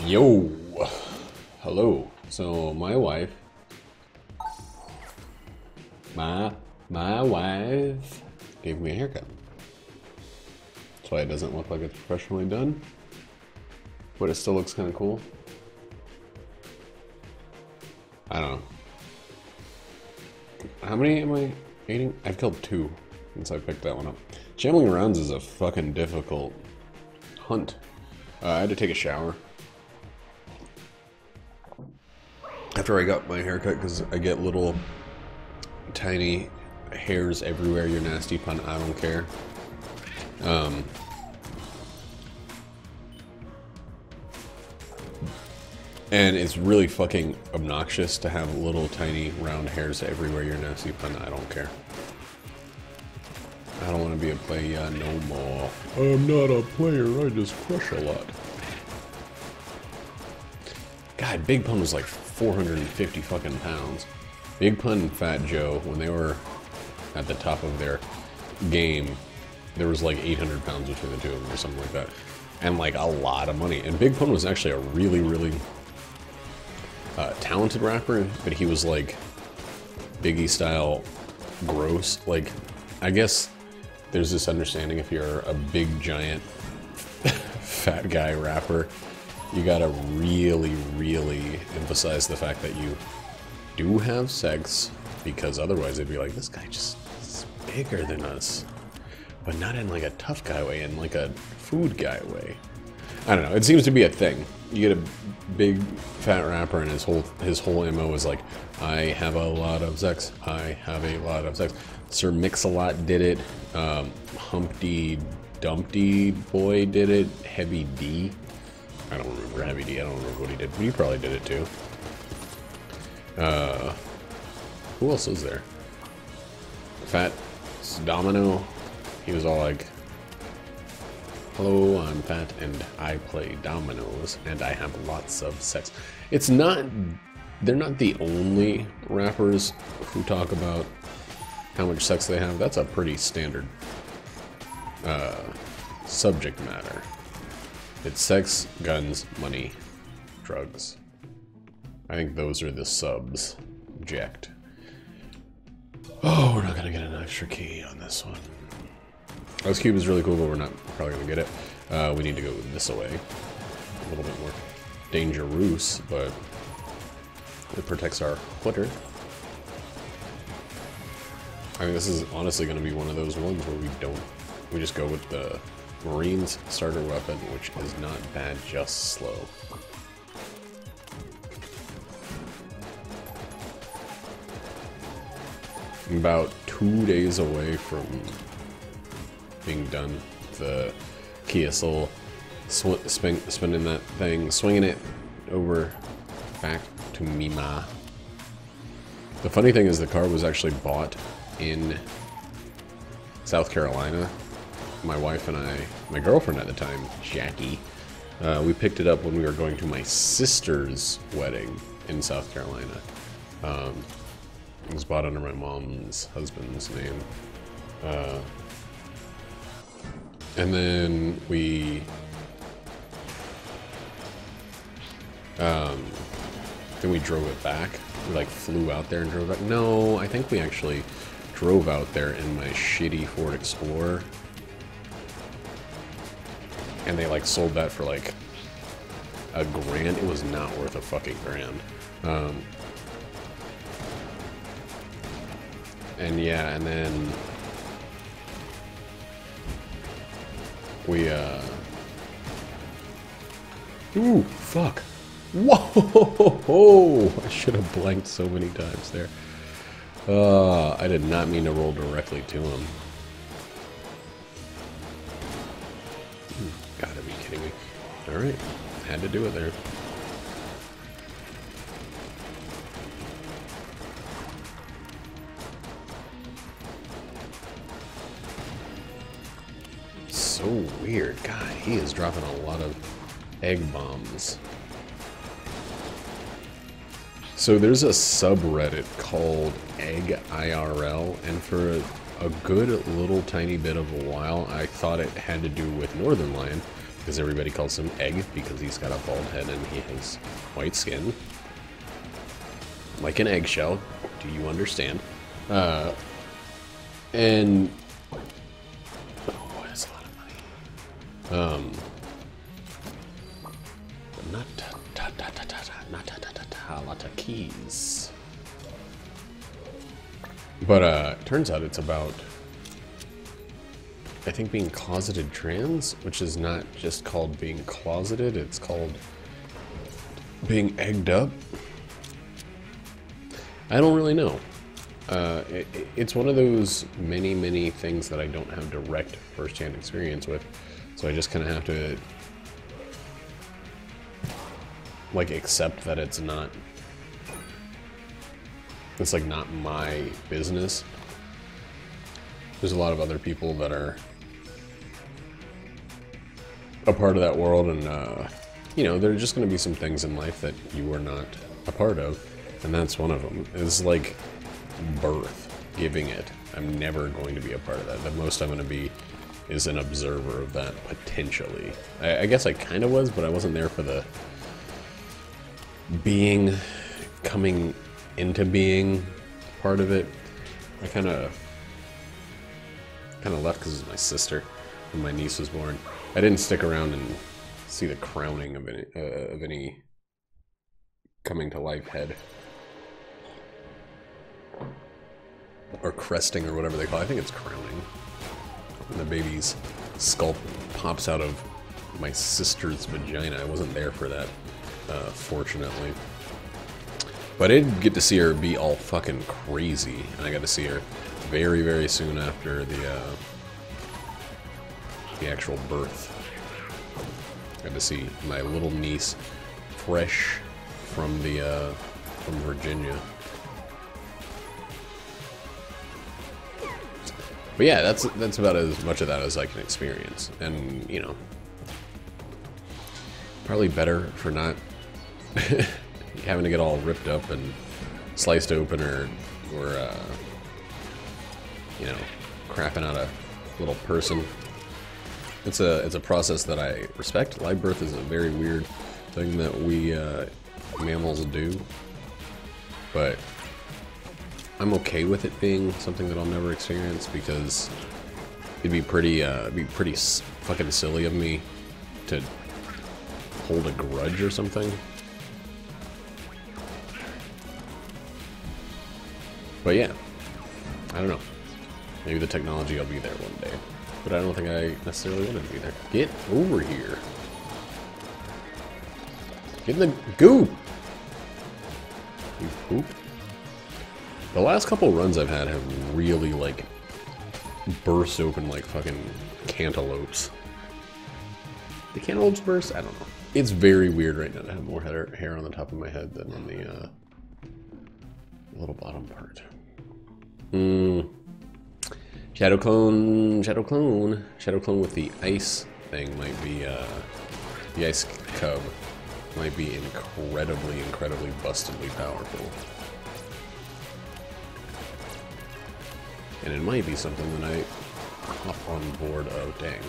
Yo, hello. So my wife, my wife gave me a haircut. That's why it doesn't look like it's professionally done, but it still looks kind of cool. I don't know. How many am I eating? I've killed 2 since I picked that one up. Shambling rounds is a fucking difficult hunt. I had to take a shower after I got my haircut because I get little tiny hairs everywhere. You're nasty pun, I don't care. And it's really fucking obnoxious to have little tiny round hairs everywhere. You're nasty pun, I don't care. I don't want to be a player no more. I'm not a player, I just crush a lot. God, Big Pun was like 450 fucking pounds. Big Pun and Fat Joe, when they were at the top of their game, there was like 800 pounds between the two of them or something like that. And like a lot of money. And Big Pun was actually a really, really talented rapper, but he was like Biggie style gross. Like, I guess there's this understanding if you're a big giant fat guy rapper, you gotta really, really emphasize the fact that you do have sex, because otherwise they'd be like, this guy just is bigger than us. But not in like a tough guy way, in like a food guy way. I don't know, it seems to be a thing. You get a big fat rapper and his whole MO is like, I have a lot of sex, I have a lot of sex. Sir Mix-a-Lot did it, Humpty Dumpty Boy did it, Heavy D. I don't remember Heavy D, I don't remember what he did, but he probably did it too. Who else was there? Fat Domino, he was all like, hello, I'm fat and I play dominoes and I have lots of sex. It's not, they're not the only rappers who talk about how much sex they have. That's a pretty standard subject matter. It's sex, guns, money, drugs. I think those are the subject. Oh, we're not gonna get an extra key on this one. This cube is really cool, but we're not probably gonna get it. We need to go this way. A little bit more dangerous, but it protects our footer. I mean, this is honestly gonna be one of those ones where we just go with the Marines starter weapon, which is not bad, just slow. I'm about 2 days away from being done. The Kia Soul, spinning that thing, swinging it over back to Mima. The funny thing is the car was actually bought in South Carolina. My wife and I, my girlfriend at the time, Jackie, we picked it up when we were going to my sister's wedding in South Carolina. It was bought under my mom's husband's name. And then we drove it back. We like flew out there and drove back. No, I think we actually drove out there in my shitty Ford Explorer. And they like sold that for like $1,000. It was not worth a fucking grand. And yeah, and then we ooh, fuck. Whoa! I should have blanked so many times there. I did not mean to roll directly to him. Gotta be kidding me. Alright, had to do it there. So weird. God, he is dropping a lot of egg bombs. So there's a subreddit called Egg IRL, and for a good little tiny bit of a while I thought it had to do with Northern Lion, Because everybody calls him Egg because he's got a bald head and he has white skin. Like an eggshell. Do you understand? And... oh, that's a lot of money. Not a lot of keys. But, turns out it's about... I think being closeted trans, which is not just called being closeted, it's called being egged up. I don't really know. It's one of those many things that I don't have direct first-hand experience with, so I just kind of have to like accept that it's like not my business. There's a lot of other people that are a part of that world, and you know, there are just going to be some things in life that you are not a part of, and that's one of them. It's like birth, giving it. I'm never going to be a part of that. The most I'm going to be is an observer of that, potentially. I guess I kind of was, but I wasn't there for the coming into being part of it. I kind of left because it was my sister when my niece was born. I didn't stick around and see the crowning of any coming to life head. Or cresting, or whatever they call it. I think it's crowning. When the baby's skull pops out of my sister's vagina. I wasn't there for that, fortunately. But I did get to see her be all fucking crazy, and I got to see her very soon after the actual birth. I got to see my little niece, fresh from from Virginia. But yeah, that's about as much of that as I can experience, and you know, probably better for not having to get all ripped up and sliced open, or you know, crapping out a little person. It's a process that I respect. Live birth is a very weird thing that we mammals do, but I'm okay with it being something that I'll never experience, because it'd be pretty fucking silly of me to hold a grudge or something. But yeah, I don't know. Maybe the technology will be there one day, but I don't think I necessarily want to be there. Get over here. Get in the goop. You poop. The last couple runs I've had have really, like, burst open like fucking cantaloupes. The cantaloupes burst? I don't know. It's very weird right now to have more hair on the top of my head than on the little bottom part. Shadow clone with the ice thing might be, the ice cub might be incredibly bustedly powerful. And it might be something that I hop on board of. Dang.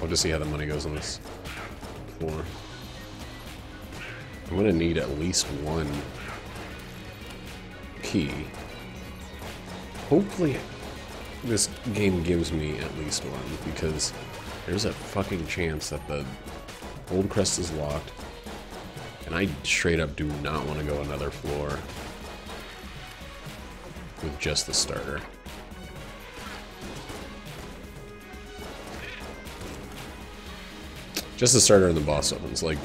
I'll just see how the money goes on this floor. I'm gonna need at least one key. Hopefully this game gives me at least one, because there's a fucking chance that the old crest is locked, and I straight up do not want to go another floor with just the starter. Just the starter and the boss opens, like...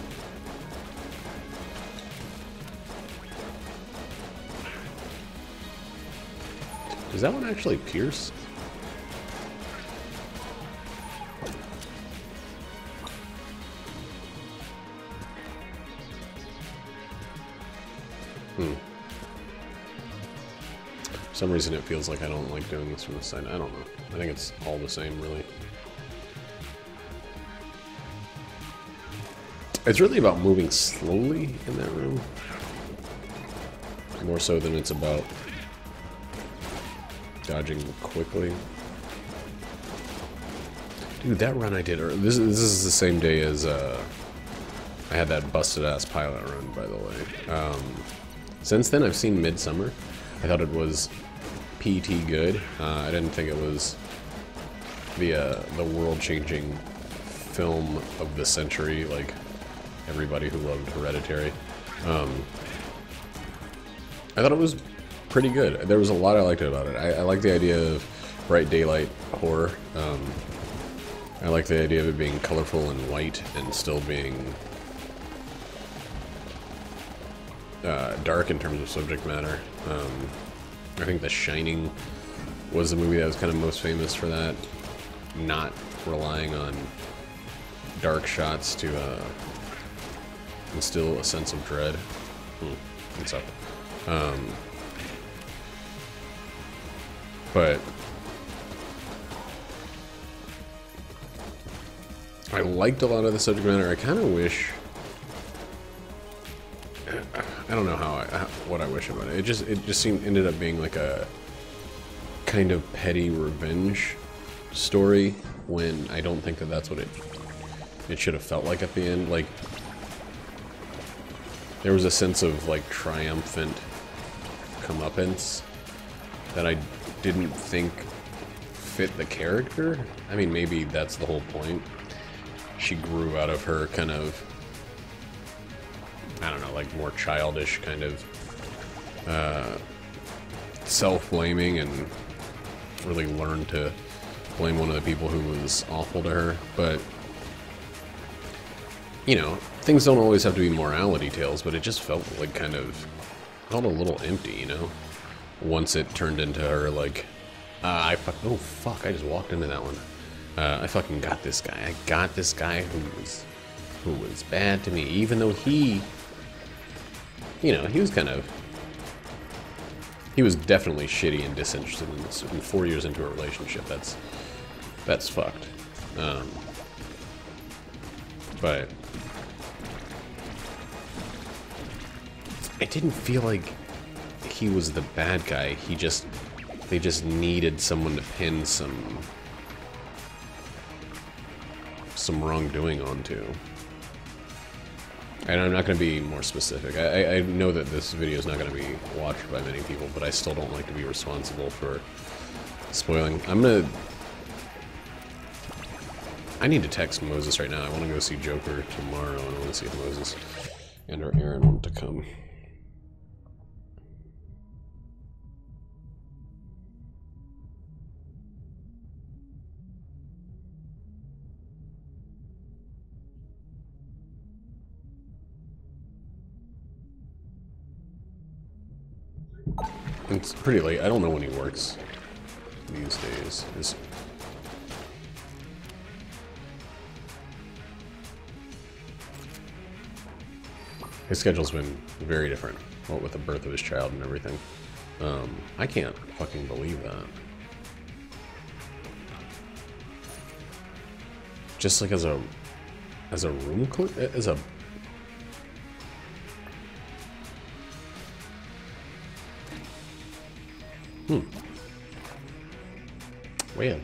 Does that one actually pierce? For some reason it feels like I don't like doing this from the side. I don't know. I think it's all the same, really. It's really about moving slowly in that room. More so than it's about Dodging quickly. Dude, that run I did, this is the same day as, I had that busted-ass pilot run, by the way. Since then, I've seen Midsummer. I thought it was PT good. I didn't think it was the world-changing film of the century, like everybody who loved Hereditary. I thought it was pretty good. There was a lot I liked about it. I like the idea of bright daylight horror. I like the idea of it being colorful and white and still being dark in terms of subject matter. I think The Shining was the movie that was kind of most famous for that, not relying on dark shots to instill a sense of dread. What's up? But I liked a lot of the subject matter. I kind of wish, I don't know what I wish about it. It just ended up being like a kind of petty revenge story when I don't think that that's what it should have felt like at the end. Like, there was a sense of like triumphant comeuppance that I didn't think fit the character. I mean, maybe that's the whole point. She grew out of her kind of, I don't know, like more childish kind of self-blaming, and really learned to blame one of the people who was awful to her. But, you know, things don't always have to be morality tales, but it just felt like kind of, felt a little empty, you know? Once it turned into her like, oh fuck, I just walked into that one. I fucking got this guy. I got this guy who was bad to me, even though he, you know, he was definitely shitty and disinterested in this. And 4 years into a relationship, that's fucked. But it didn't feel like he was the bad guy. They just needed someone to pin some wrongdoing onto. And I'm not going to be more specific. I know that this video is not going to be watched by many people, but I still don't like to be responsible for spoiling. I need to text Moses right now. I want to go see Joker tomorrow, and I want to see if Moses and or Aaron want to come. It's pretty late. I don't know when he works these days. His schedule's been very different, what with the birth of his child and everything. I can't fucking believe that. Just like as a room as a Weird.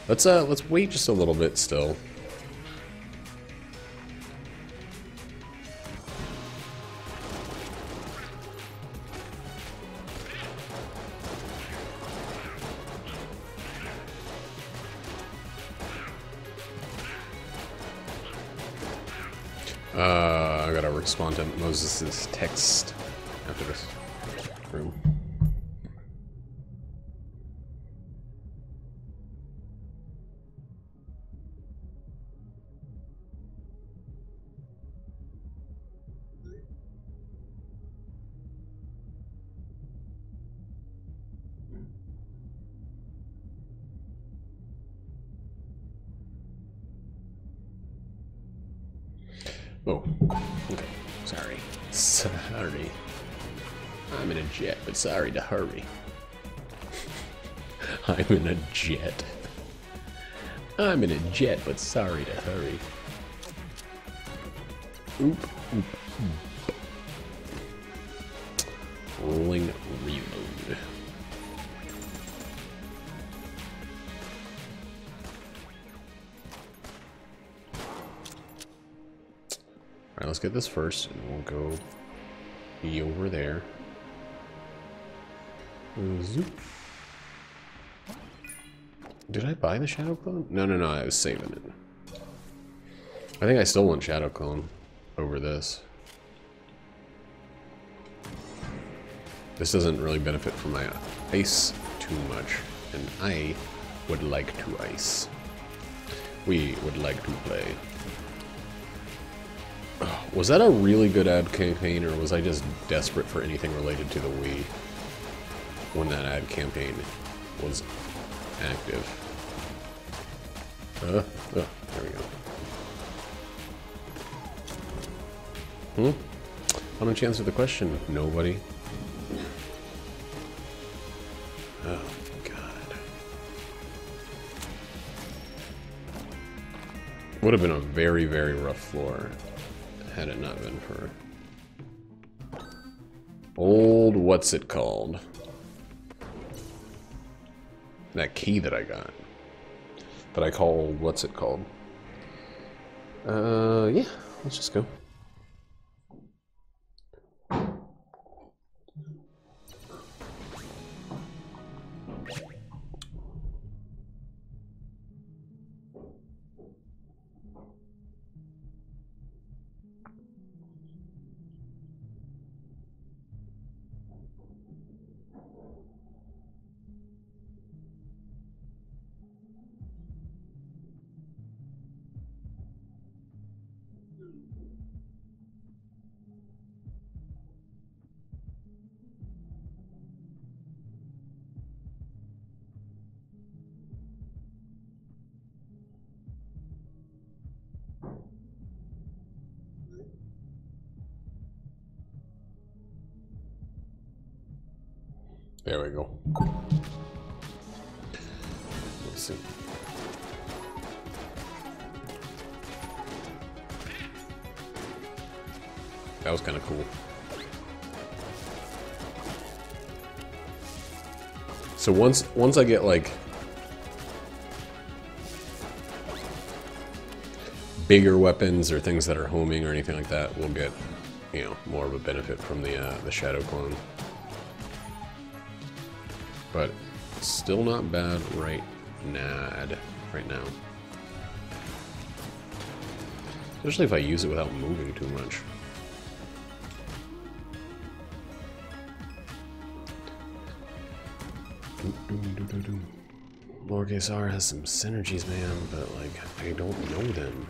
Let's wait just a little bit still. I gotta respond to Moses' text after this room. Oh, okay. Sorry. I'm in a jet, but sorry to hurry. I'm in a jet, but sorry to hurry. Oop. Rolling reload. Alright, let's get this first, and we'll go be over there. Zoop. Did I buy the Shadow Clone? No, I was saving it. I think I still want Shadow Clone over this. This doesn't really benefit from my ice too much, and I would like to ice. We would like to play. Oh, was that a really good ad campaign, or was I just desperate for anything related to the Wii when that ad campaign was active? There we go. Want to answer the question? Nobody. Oh, God. Would have been a very, very rough floor had it not been for old what's it called? That key that I got. That I call old what's it called? Yeah, let's just go. There we go. Let's see. That was kind of cool. So once I get like bigger weapons or things that are homing or anything like that, we'll get, you know, more of a benefit from the Shadow Clone. But still not bad right now. Especially if I use it without moving too much. Lowercase r has some synergies, man, but like, I don't know them.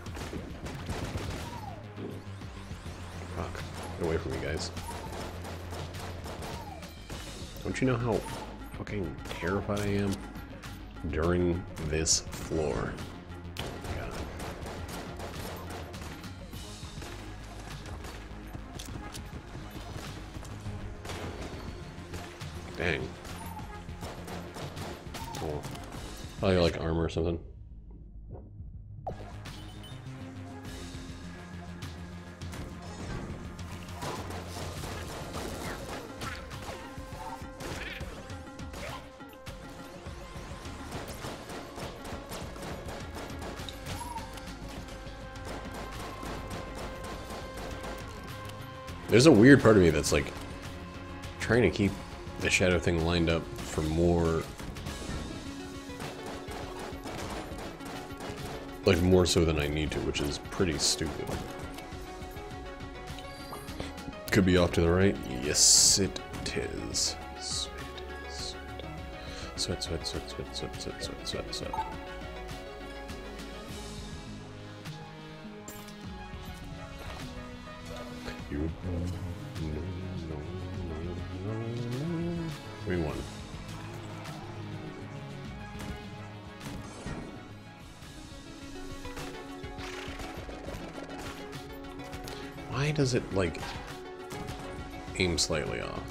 Fuck. Get away from me, guys. Don't you know how fucking terrified I am during this floor? God. Dang. Oh. Probably like armor or something. There's a weird part of me that's like trying to keep the shadow thing lined up for more, like more so than I need to, which is pretty stupid. Could be off to the right. Yes, it is. Sweat, sweat, sweat, sweat, sweat, sweat, sweat, sweat, sweat. We won. Why does it, like, aim slightly off?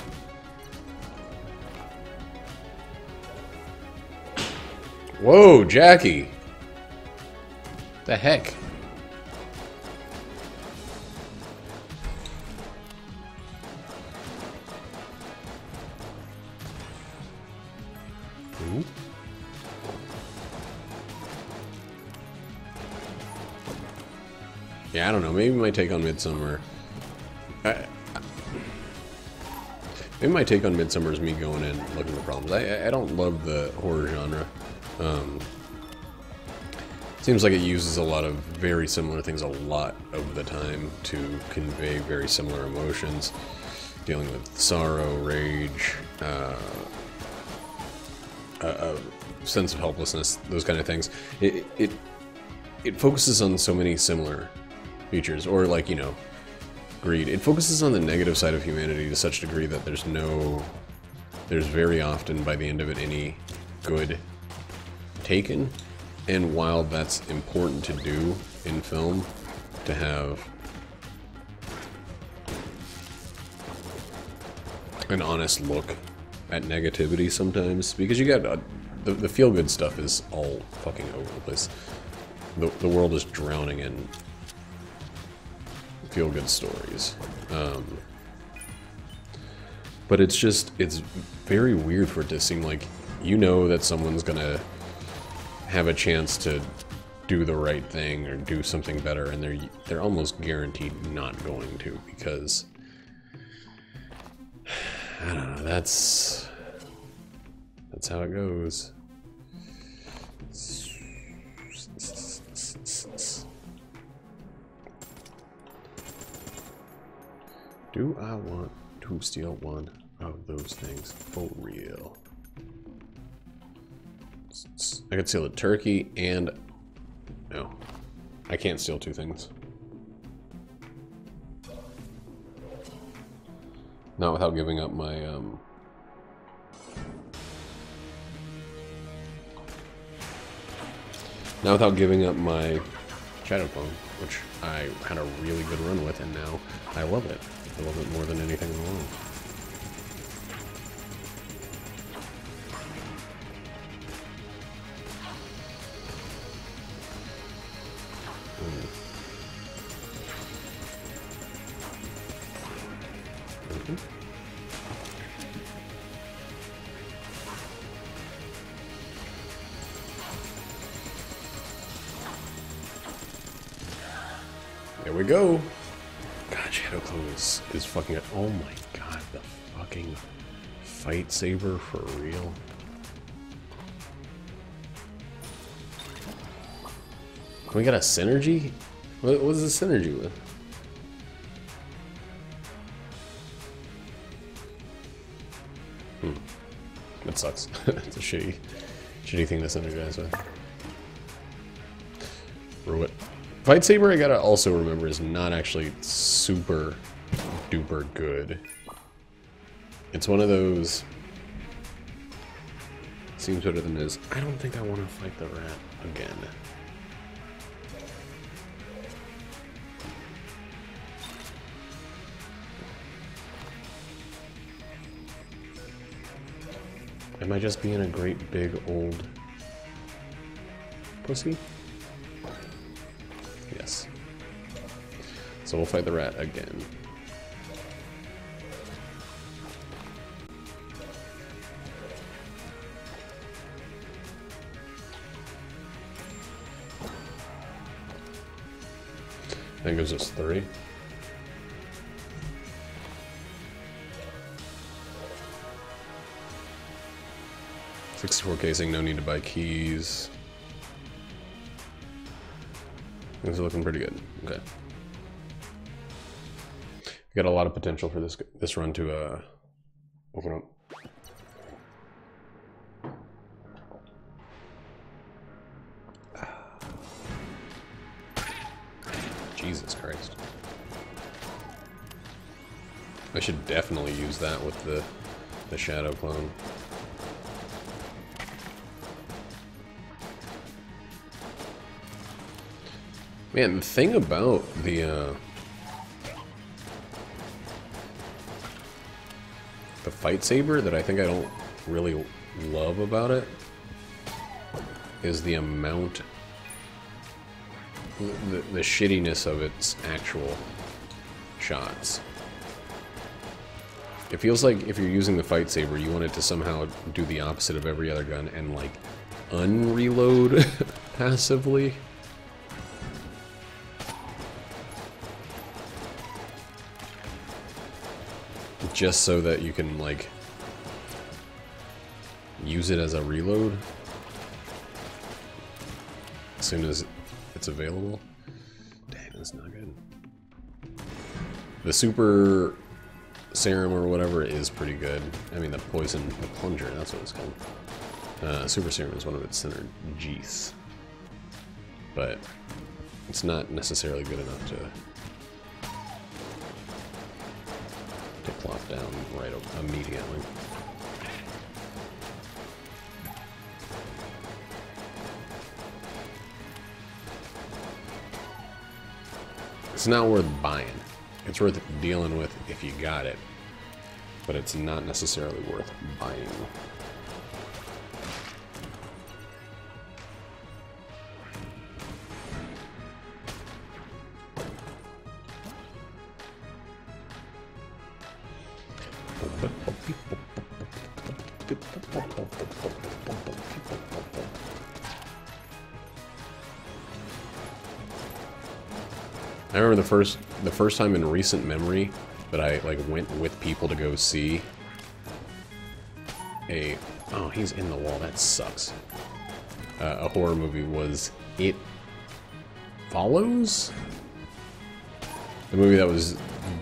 Whoa, Jackie! The heck? Ooh. Yeah, I don't know. Maybe my take on Midsummer... Maybe my take on Midsummer is me going in looking for problems. I don't love the horror genre. Seems like it uses a lot of very similar things a lot of the time to convey very similar emotions. Dealing with sorrow, rage, a sense of helplessness, those kind of things. It focuses on so many similar features, or like, you know, greed. It focuses on the negative side of humanity to such a degree that there's very often, by the end of it, any good taken. And while that's important to do in film, to have an honest look at negativity sometimes, because you got the feel-good stuff is all fucking over the place. The world is drowning in feel-good stories. But it's very weird for it to seem like you know that someone's gonna have a chance to do the right thing or do something better, and they're almost guaranteed not going to, because I don't know, that's how it goes. Do I want to steal one of those things for real? I could steal a turkey and... No. I can't steal two things. Not without giving up my, Not without giving up my Shadow Clone, which I had a really good run with, and now I love it. I love it more than anything in the world. There we go. God, Shadow Clone is fucking... Oh my god, the fucking fight saber for real. We got a synergy? What is the synergy with? That sucks. It's a shitty thing to synergize with. Ruin. Fight Saber, I gotta also remember, is not actually super duper good. It's one of those... Seems better than it is. I don't think I want to fight the rat again. Am I just being a great big old pussy? Yes. So we'll fight the rat again. I think it was just 3. $64 casing, no need to buy keys. Things are looking pretty good. Okay. Got a lot of potential for this run to open up. Jesus Christ. I should definitely use that with the Shadow Clone. Man, the thing about the fight saber that I think I don't really love about it is the amount, the shittiness of its actual shots. It feels like if you're using the fight saber, you want it to somehow do the opposite of every other gun and, like, unreload passively. Just so that you can, like, use it as a reload as soon as it's available. Dang, that's not good. The super serum or whatever is pretty good. I mean, the plunger, that's what it's called. Super serum is one of its synergies. But it's not necessarily good enough to plop down right immediately. It's not worth buying. It's worth dealing with if you got it, but it's not necessarily worth buying. I remember the first time in recent memory that I like went with people to go see a he's in the wall, that sucks. A horror movie was It Follows? The movie that was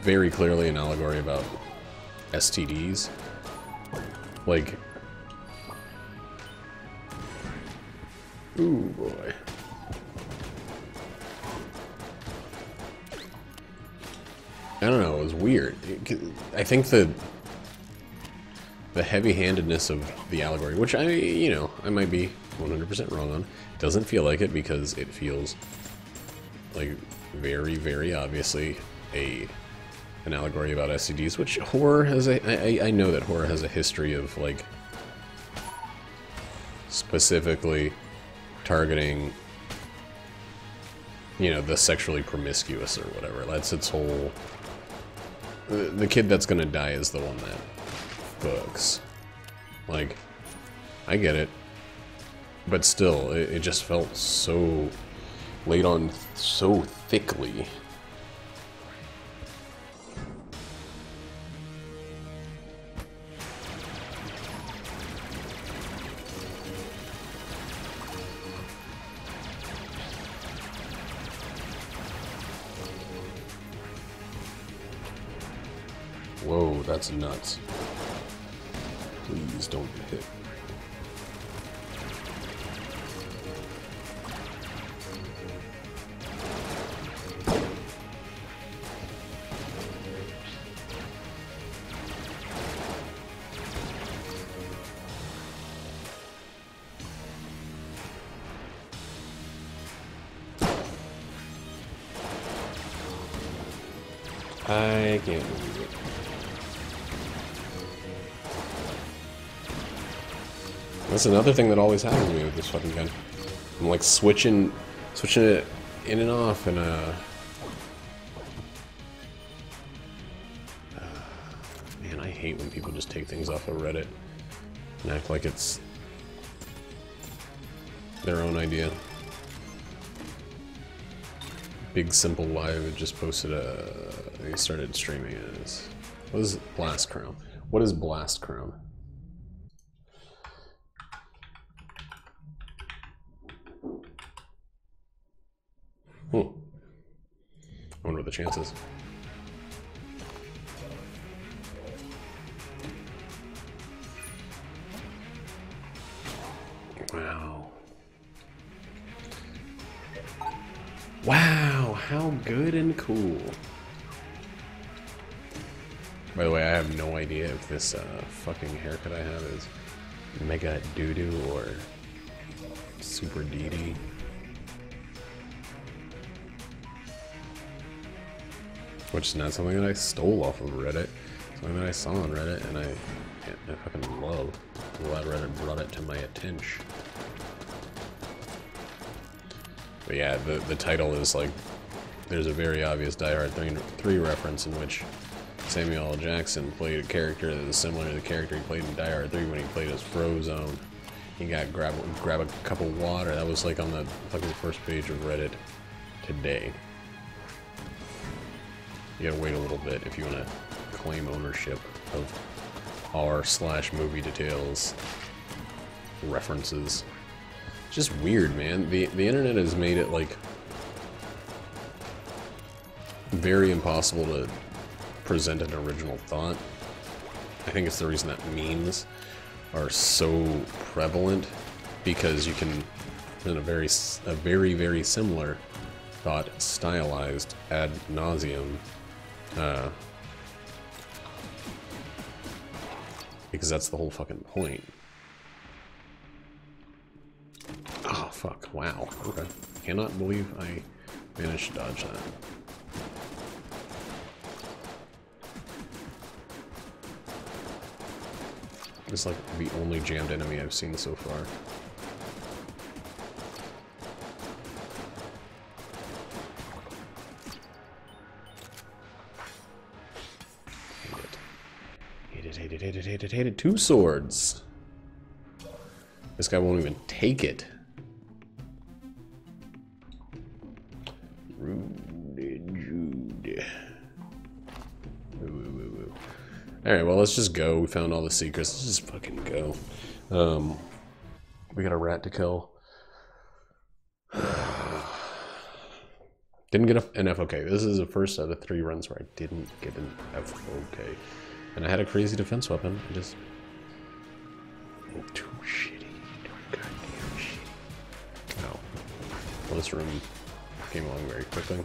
very clearly an allegory about STDs. Like, ooh boy. I don't know, it was weird. I think the heavy-handedness of the allegory, which I might be 100% wrong on, doesn't feel like it because it feels like very, very obviously an allegory about STDs, which horror has I know that horror has a history of, like, specifically targeting, you know, the sexually promiscuous or whatever. That's its whole... The kid that's gonna die is the one that fucks. Like, I get it. But still, it just felt so laid on so thickly. Whoa, that's nuts. Please don't get hit. I can't believe it. That's another thing that always happens to me with this fucking gun. I'm like switching it in and off, and man, I hate when people just take things off of Reddit and act like it's their own idea. Big Simple Live just posted they started streaming it. What is Blast Crown? What is Blast Crown? I wonder what the chance is. Wow. Wow, how good and cool. By the way, I have no idea if this fucking haircut I have is mega doo-doo or super dee-dee. Which is not something that I stole off of Reddit. Something that I saw on Reddit and I fucking love. I'm glad Reddit brought it to my attention. But yeah, the title is like, there's a very obvious Die Hard 3 reference in which Samuel L. Jackson played a character that is similar to the character he played in Die Hard 3 when he played as Frozone. He got grab a cup of water. That was like on the fucking first page of Reddit today. You gotta wait a little bit if you want to claim ownership of r/movie details references. It's just weird, man. The internet has made it like very impossible to present an original thought. I think it's the reason that memes are so prevalent, because you can present a very similar thought stylized ad nauseum, because that's the whole fucking point. Oh fuck, wow, okay. Cannot believe I managed to dodge that. It's like the only jammed enemy I've seen so far. Hate it. 2 swords. This guy won't even take it. Rude. Alright, well, let's just go. We found all the secrets. Let's just fucking go. We got a rat to kill. Didn't get an FOK. This is the first out of 3 runs where I didn't get an FOK. And I had a crazy defense weapon. I just... too shitty. Too goddamn shitty. Oh. Well, this room came along very quickly.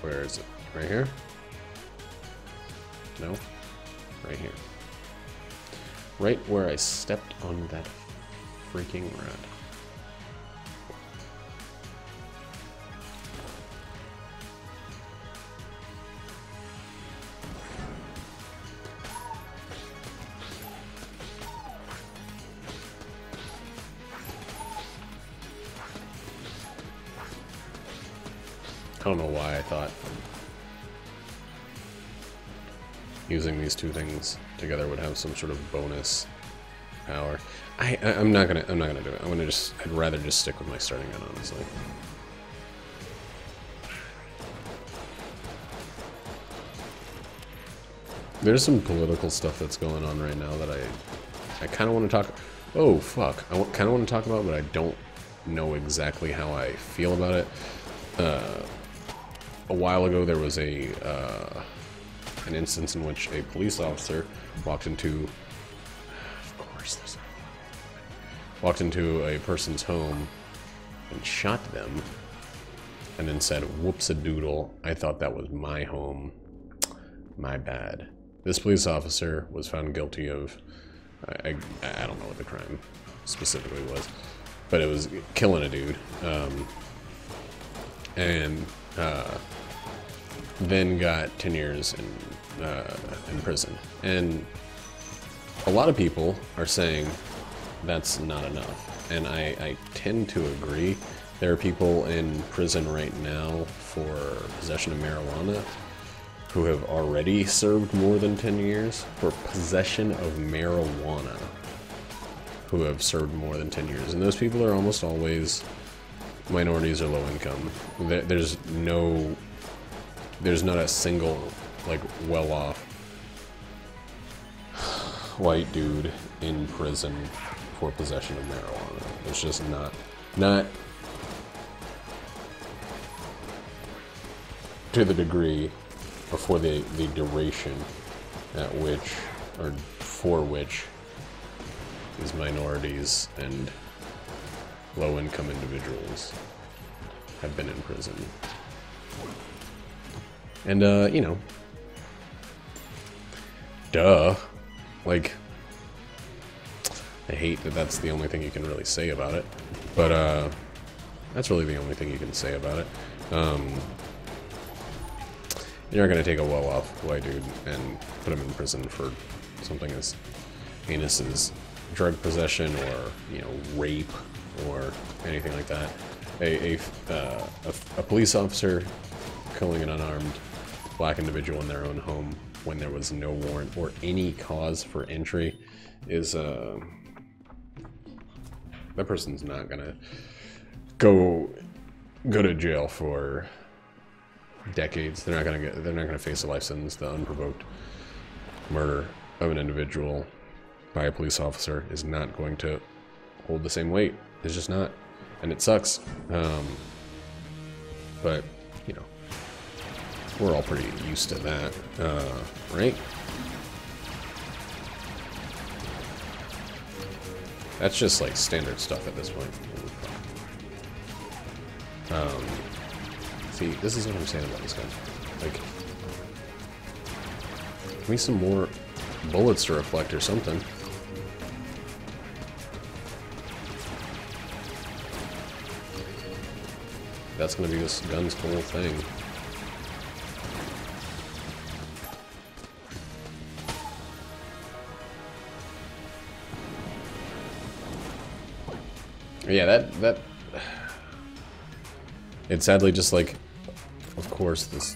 Where is it? Right here? No? Right here. Right where I stepped on that freaking rat. I don't know why I thought using these 2 things together would have some sort of bonus power. I'm not gonna do it. I'd rather just stick with my starting gun, honestly. There's some political stuff that's going on right now that I kind of want to talk. Oh fuck! I kind of want to talk about, but I don't know exactly how I feel about it. A while ago, there was an instance in which a police officer walked into a person's home and shot them, and then said, "Whoops-a-doodle, I thought that was my home. My bad." This police officer was found guilty of, I don't know what the crime specifically was, but it was killing a dude, and then got 10 years in prison. And a lot of people are saying that's not enough, and I tend to agree. There are people in prison right now for possession of marijuana who have already served more than 10 years for possession of marijuana, who have served more than 10 years. And those people are almost always minorities or low income. There's not a single, like, well-off white dude in prison for possession of marijuana. It's just not to the degree, or for the duration at which, or for which, these minorities and low-income individuals have been in prison. And, you know, duh. Like, I hate that that's the only thing you can really say about it, but, that's really the only thing you can say about it. You're not gonna take a well-off white dude and put him in prison for something as heinous as drug possession or, you know, rape or anything like that. A police officer killing an unarmed black individual in their own home when there was no warrant or any cause for entry is that person's not gonna go to jail for decades. They're not gonna face a life sentence. The unprovoked murder of an individual by a police officer is not going to hold the same weight. It's just not, and it sucks. But you know, we're all pretty used to that, right? That's just like standard stuff at this point. See, this is what I'm saying about this guy. Like, give me some more bullets to reflect or something. That's gonna be this gun's whole thing. Yeah, that it's sadly just like, of course this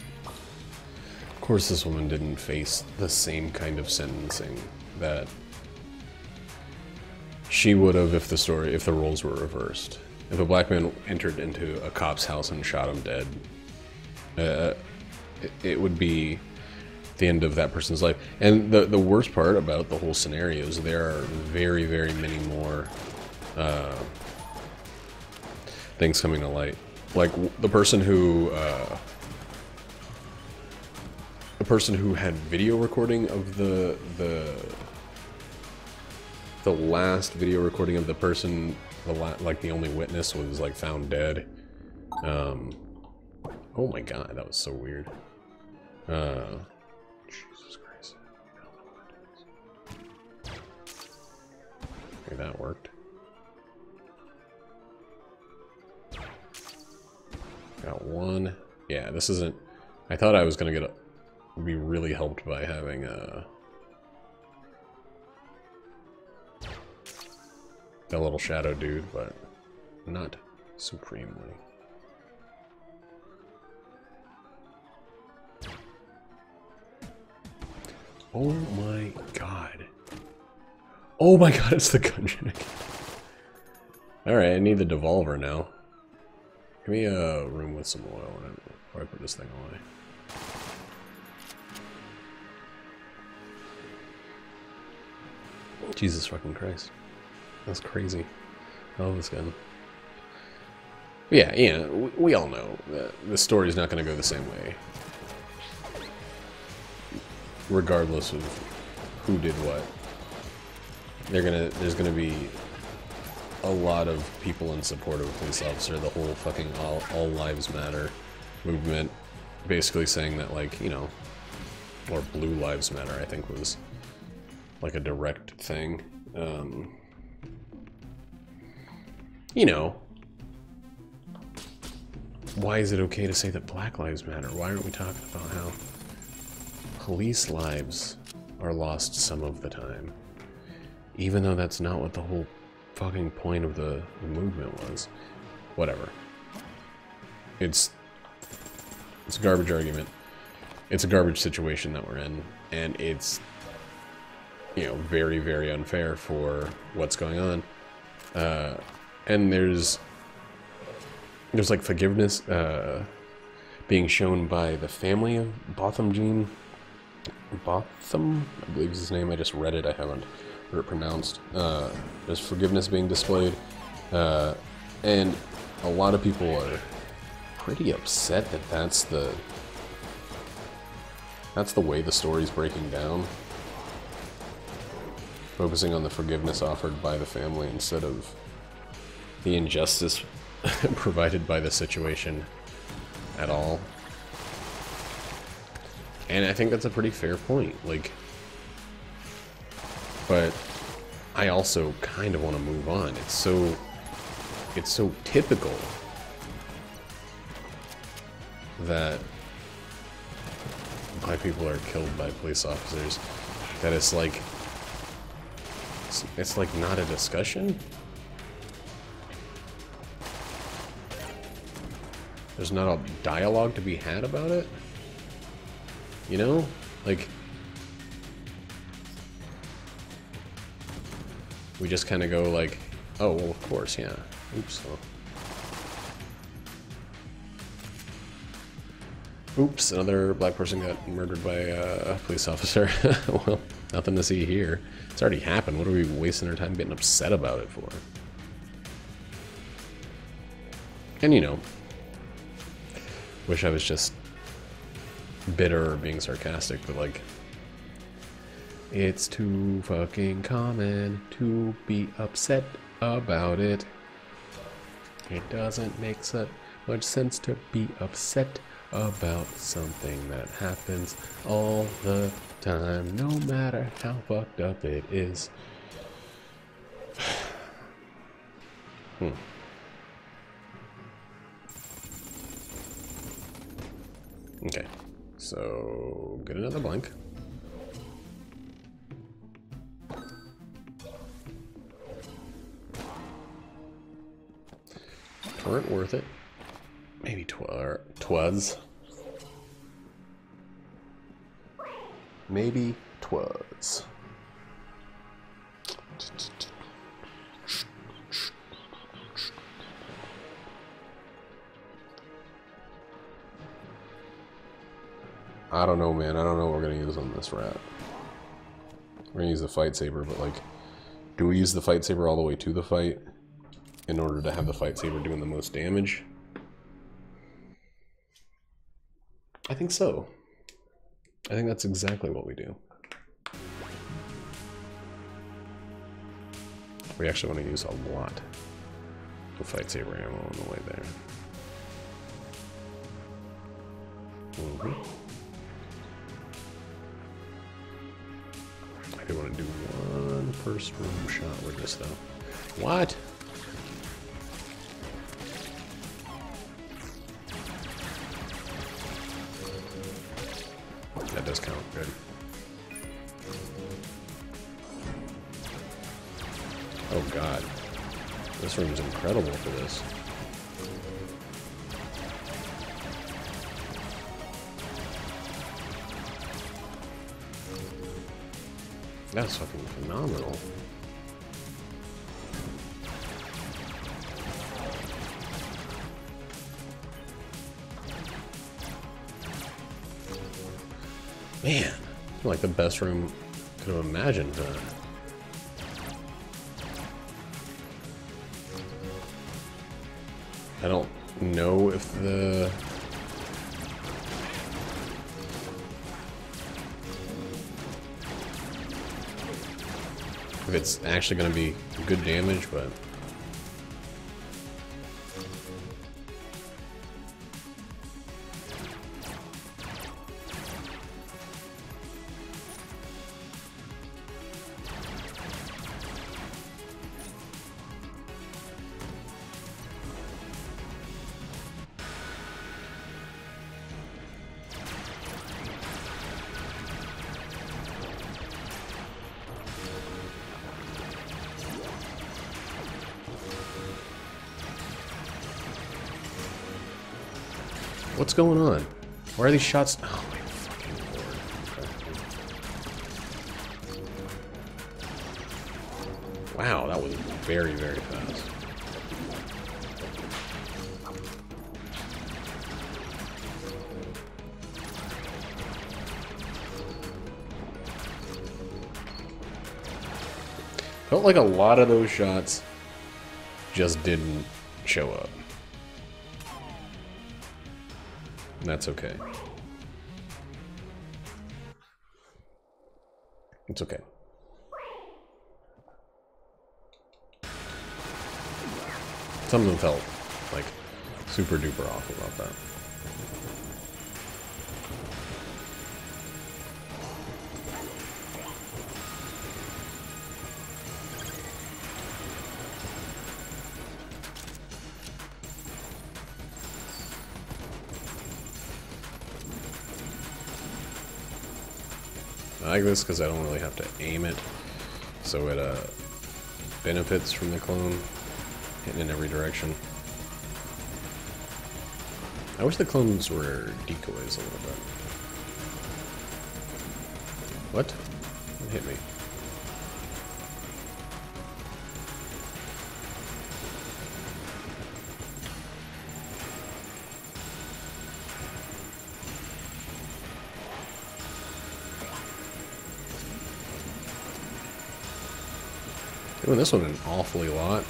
woman didn't face the same kind of sentencing that she would have if the roles were reversed. If a black man entered into a cop's house and shot him dead, it would be the end of that person's life. And the worst part about the whole scenario is there are very, very many more things coming to light. Like the person who had video recording of the last video recording of the person, like the only witness was like found dead. Oh my god, that was so weird. Jesus Christ. Okay, that worked. Got one. Yeah, this isn't... I thought I was gonna be really helped by having that little shadow dude, but not supremely. Oh my god. Oh my god, it's the Gungeon. Alright, I need the Devolver now. Give me a room with some oil in it before I put this thing away. Jesus fucking Christ. That's crazy. I love this gun. Yeah, we all know that the story's not going to go the same way. Regardless of who did what. There's gonna be a lot of people in support of a police officer. The whole fucking all lives matter movement, basically saying that, like, you know, or blue lives matter, I think was like a direct thing. You know, why is it okay to say that black lives matter? Why aren't we talking about how police lives are lost some of the time? Even though that's not what the whole fucking point of the movement was. Whatever. It's a garbage argument. It's a garbage situation that we're in, and it's, you know, very, very unfair for what's going on. And there's like forgiveness being shown by the family of Botham, I believe is his name. I just read it. I haven't heard it pronounced. There's forgiveness being displayed, and a lot of people are pretty upset that that's the way the story's breaking down. Focusing on the forgiveness offered by the family instead of the injustice provided by the situation at all. And I think that's a pretty fair point. Like, but I also kind of want to move on. It's so typical that black people are killed by police officers that it's like, It's like not a discussion? There's not a dialogue to be had about it? You know? Like... we just kind of go like, oh, well, of course, yeah. Oops. Oops, another black person got murdered by a police officer. Well, nothing to see here. It's already happened. What are we wasting our time getting upset about it for? And, you know, wish I was just bitter or being sarcastic, but, like, it's too fucking common to be upset about it. It doesn't make such much sense to be upset about something that happens all the time, no matter how fucked up it is. Okay, so get another blank. Weren't worth it. Maybe twas. Maybe twas. I don't know, man. I don't know what we're gonna use on this rat. We're gonna use the fight saber, but like, do we use the fight saber all the way to the fight in order to have the fight saber doing the most damage? I think so. I think that's exactly what we do. We actually want to use a lot of fight saber ammo on the way there. I do want to do one first room shot with this though. What? That does count. Good. Oh god. This room is incredible for this. That's fucking phenomenal. Man, like the best room I could have imagined. I don't know if it's actually going to be good damage, but what's going on? Why are these shots? Oh my fucking lord. Wow, that was very, very fast. Felt like a lot of those shots just didn't show up. And that's okay. It's okay. Some of them felt like super duper off about that. I like this because I don't really have to aim it, so it benefits from the clone. Hitting in every direction. I wish the clones were decoys a little bit. What? What hit me? Doing this one an awfully lot.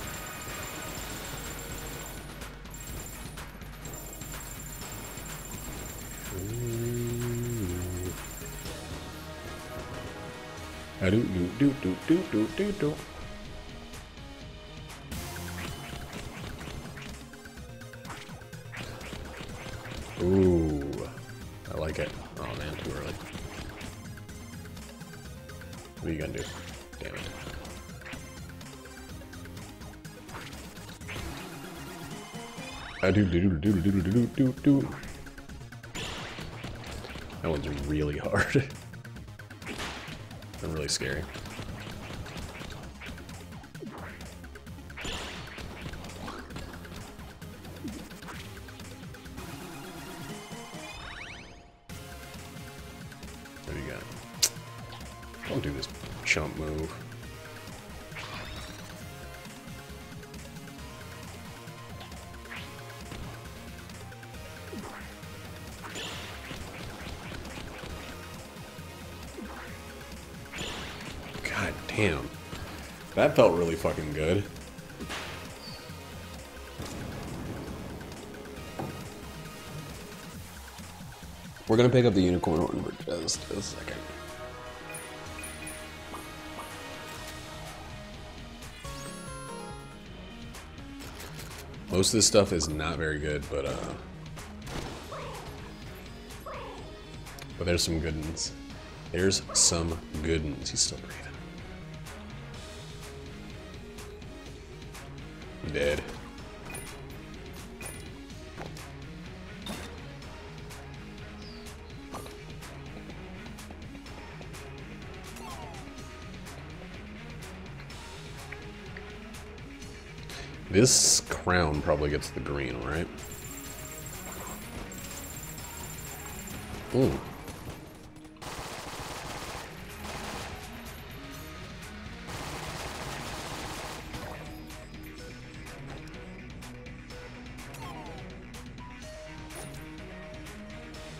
Do. Ooh, I like it. Oh man, too early. What are you gonna do? Damn it. Do. That one's really hard. And really scary. What do you got? Don't do this chump move. God damn. That felt really fucking good. We're gonna pick up the unicorn horn for just a second. Most of this stuff is not very good, but there's some good ones. There's some good ones. He's still breathing. Dead. This crown probably gets the green, right? Ooh.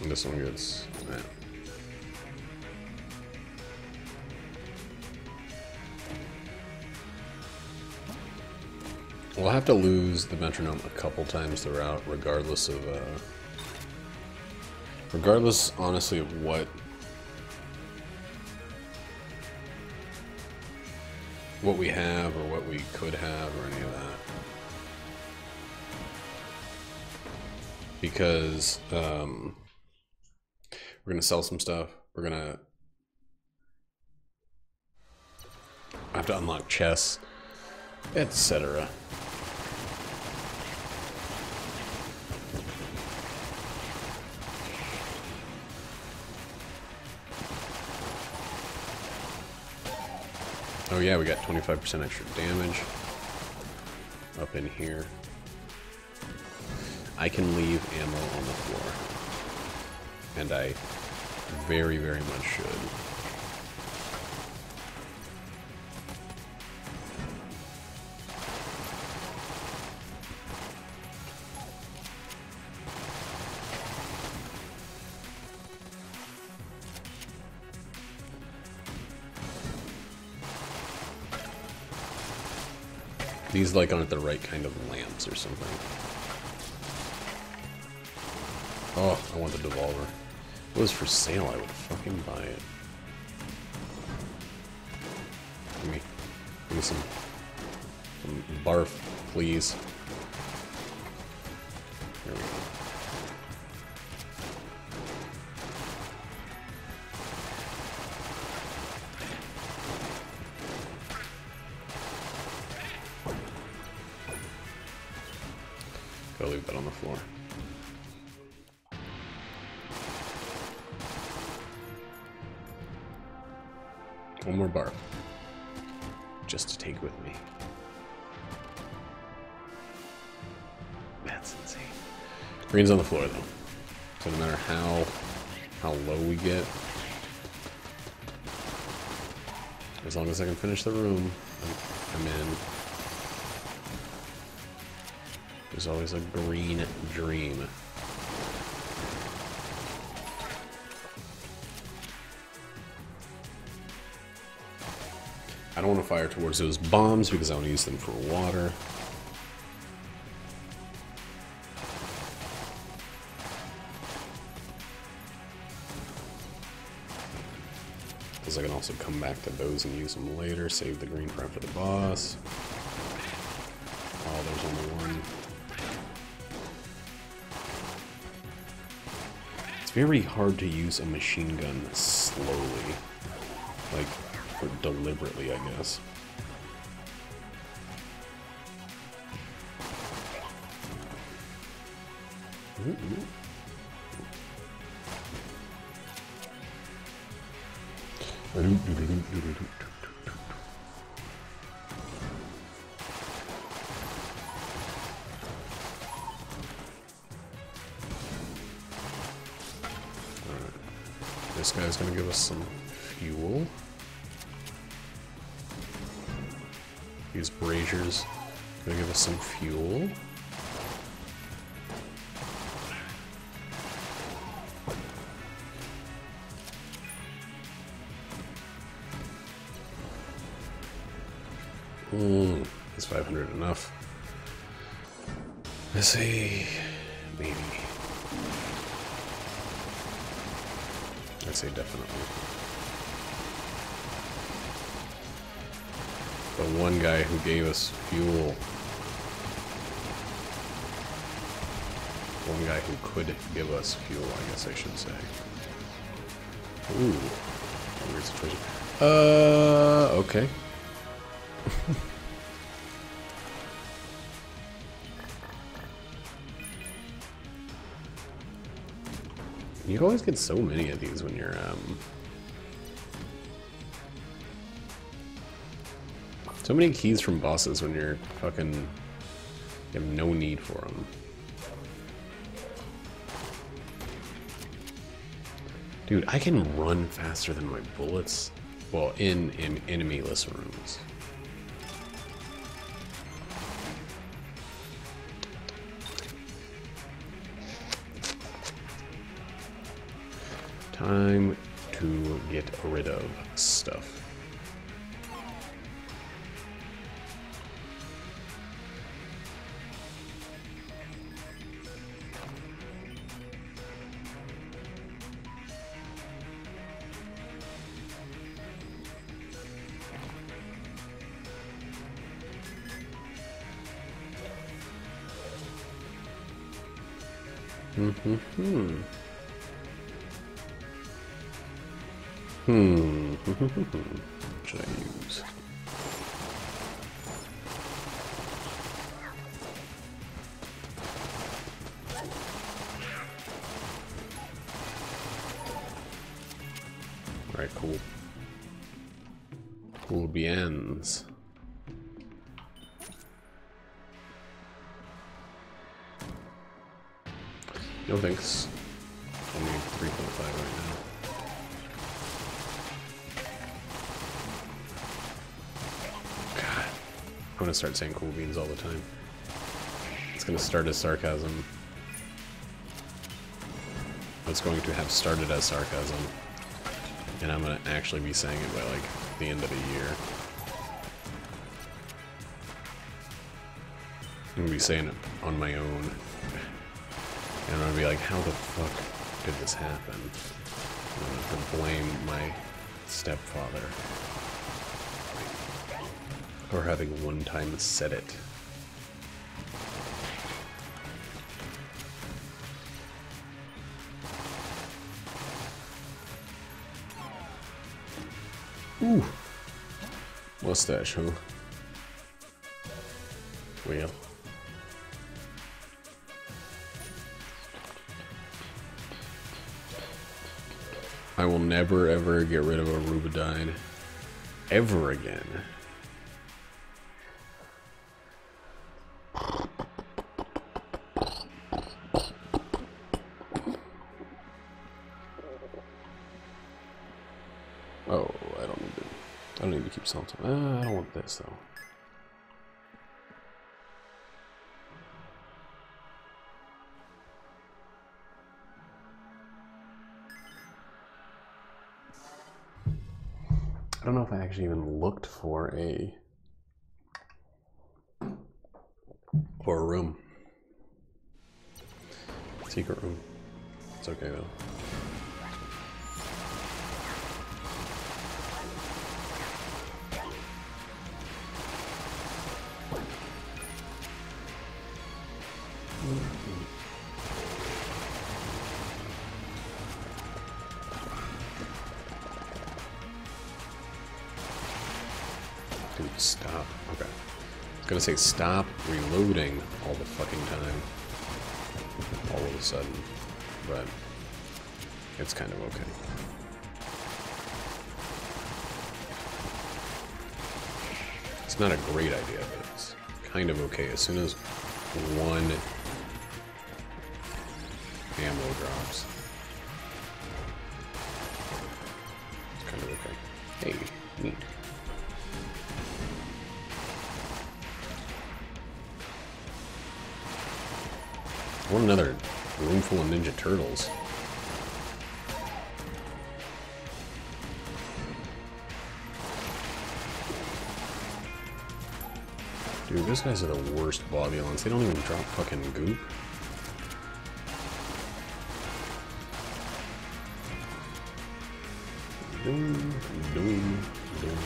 And this one gets that. We'll have to lose the metronome a couple times throughout, regardless of, honestly, of what we have or what we could have or any of that. Because, we're gonna sell some stuff. We're gonna have to unlock chests, etc. Oh yeah, we got 25% extra damage up in here. I can leave ammo on the floor. And I very, very much should. These like aren't the right kind of lamps or something. Oh, I want the devolver. If it was for sale, I would fucking buy it. Give me some barf, please. There we go. Gotta leave that on the floor. One more barf. Just to take with me. Green's on the floor, though. So no matter how low we get, as long as I can finish the room, I'm in. There's always a green dream. I don't want to fire towards those bombs because I want to use them for water. Because I can also come back to those and use them later. Save the green for after the boss. Oh, there's only one. It's very hard to use a machine gun slowly. Like, or deliberately, I guess. This guy's gonna give us some fuel. These braziers gonna give us some fuel. Is 500 enough? Let's see. Maybe. I'd say definitely. The one guy who gave us fuel. One guy who could give us fuel, I guess I should say. Ooh. Weird situation. Okay. You always get so many of these when you're, so many keys from bosses when you're fucking, you have no need for them. Dude, I can run faster than my bullets. Well, in enemy-less rooms. Time to get rid of stuff. What should I use? Alright, cool. Cool beans. No thanks. Only 3.5 right now. God. I'm gonna start saying cool beans all the time. It's gonna start as sarcasm. It's going to have started as sarcasm. And I'm gonna actually be saying it by like the end of the year. I'm gonna be saying it on my own. And I'm gonna be like, how the fuck did this happen? I'm gonna have to blame my stepfather for having one time said it. Ooh. Mustache, huh? Well. I will never ever get rid of a Rubidine ever again. keep selling some. I don't want this though. I don't know if I actually even looked for a room. Secret room. It's okay though. Dude, stop. Okay. I was gonna say stop reloading all the fucking time. All of a sudden. But it's kind of okay. It's not a great idea, but it's kind of okay. As soon as one ammo drops, it's kind of okay. Hey, neat. I want another room full of Ninja Turtles. Dude, those guys are the worst Bobulons. They don't even drop fucking goop. Doom, doom, doom.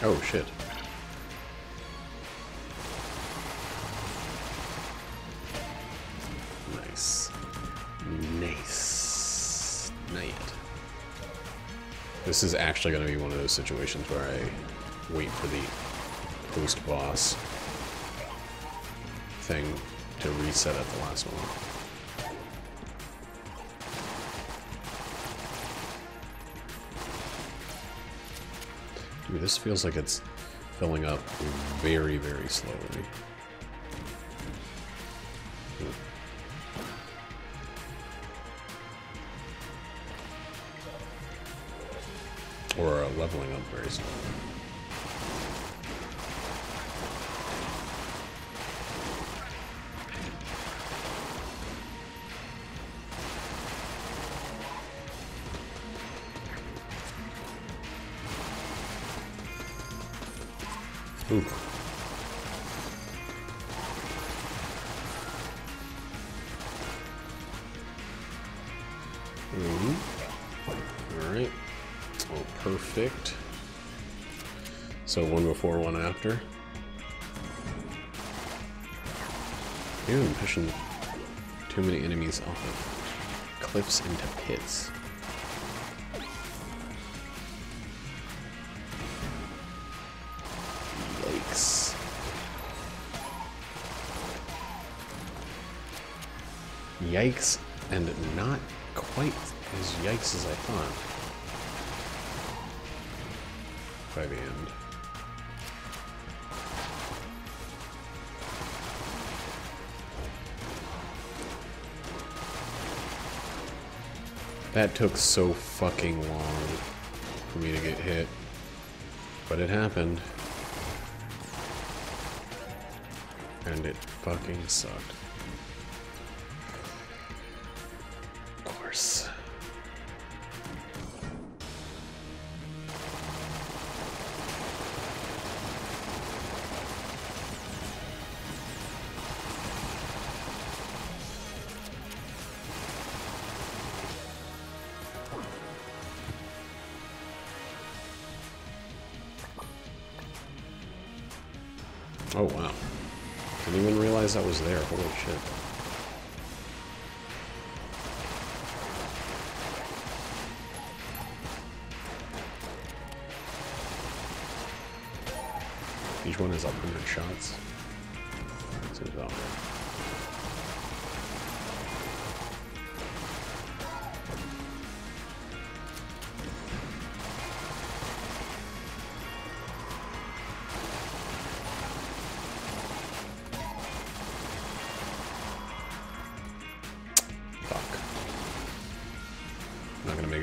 Oh shit. Nice. Nice. Not yet. This is actually going to be one of those situations where I wait for the post-boss thing to reset at the last one. Dude, this feels like it's filling up very, very slowly. Or leveling up very slowly. Ooh. Alright. Oh, perfect. So one before, one after. Ew, I'm pushing too many enemies off of cliffs into pits. Yikes. Yikes, and not quite as yikes as I thought. By the end. That took so fucking long for me to get hit. But it happened. And it fucking sucked. Of course. Oh wow. Didn't even realize that was there. Holy shit. Each one has 100 shots. Seems about right.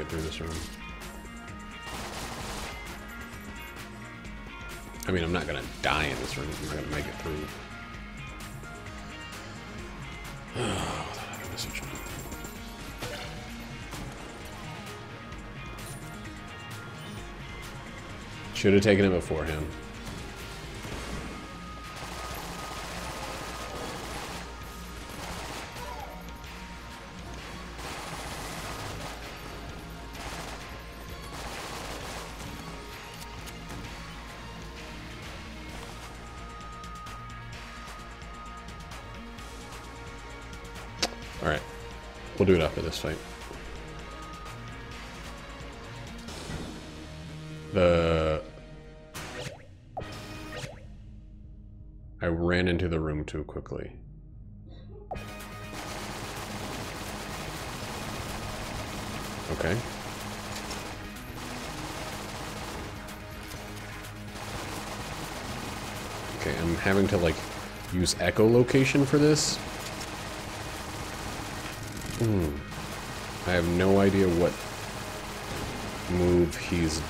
get through this room. I mean, I'm not gonna die in this room. I'm not gonna make it through. Should have taken it before him. Alright. We'll do it after this fight. I ran into the room too quickly. Okay. Okay, I'm having to, like, use echolocation for this. I have no idea what move he's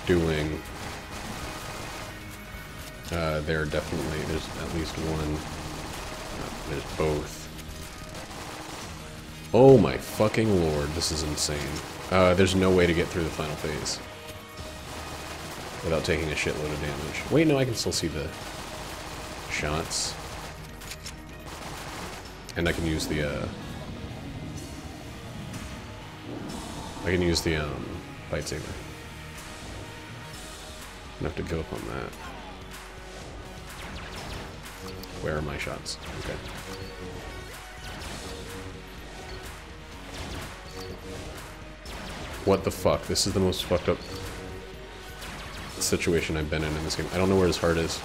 doing. There's at least one. There's both. Oh my fucking lord, this is insane. There's no way to get through the final phase without taking a shitload of damage. Wait, no, I can still see the shots. And I can use the, lightsaber. I have to go up on that. Where are my shots? Okay. What the fuck? This is the most fucked up situation I've been in this game. I don't know where his heart is.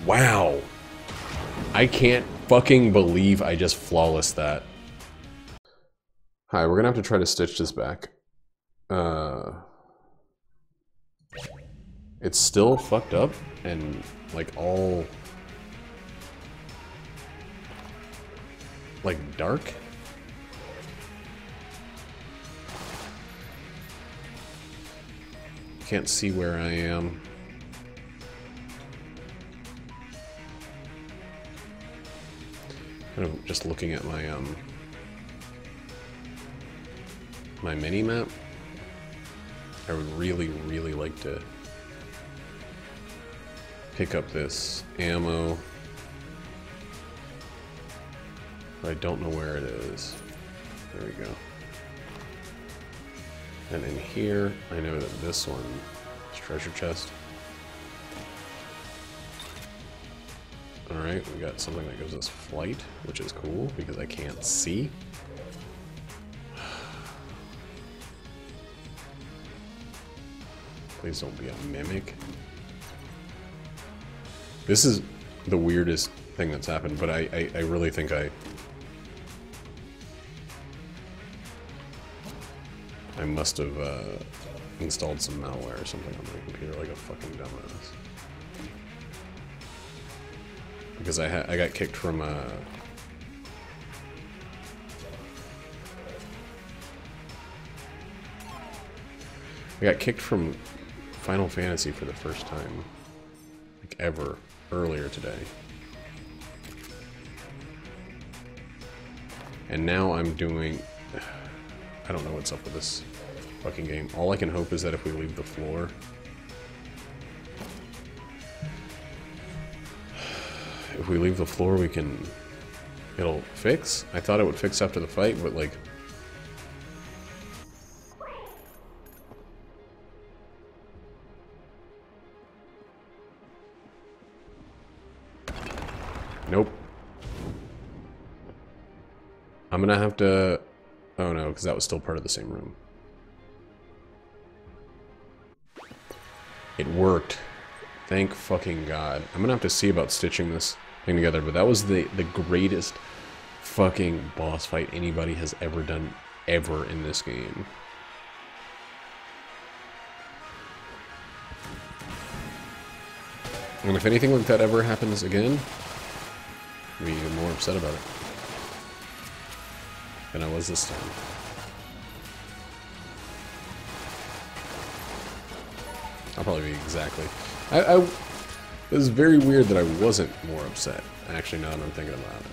Wow! I can't fucking believe I just flawless that. Hi, we're gonna have to try to stitch this back. It's still fucked up and like all like dark. Can't see where I am. Kind of just looking at my my mini map. I would really, really like to pick up this ammo. But I don't know where it is. There we go. And in here, I know that this one is treasure chest. Alright, we got something that gives us flight, which is cool because I can't see. Please don't be a mimic. This is the weirdest thing that's happened, but I really think I must have installed some malware or something on my computer like a fucking dumbass. Because I got kicked from I got kicked from Final Fantasy for the first time, like ever, earlier today. And now I'm doing... I don't know what's up with this fucking game. All I can hope is that if we leave the floor... If we leave the floor, we can... It'll fix? I thought it would fix after the fight, but like... Nope. I'm gonna have to... Oh no, because that was still part of the same room. It worked. Thank fucking God. I'm gonna have to see about stitching this thing together, but that was the greatest fucking boss fight anybody has ever done ever in this game. And if anything like that ever happens again, I'll be even more upset about it. than I was this time. I'll probably be exactly. It was very weird that I wasn't more upset. Actually, now that I'm thinking about it.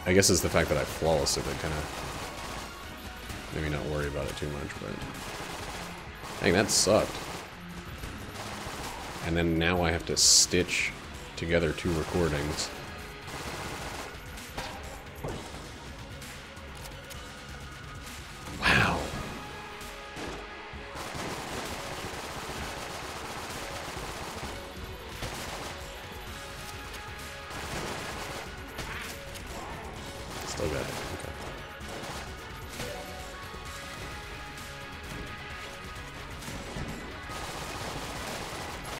I guess it's the fact that I flawlessed it that kind of maybe not worry about it too much, but dang, that sucked. And then now I have to stitch together 2 recordings. Wow. Still got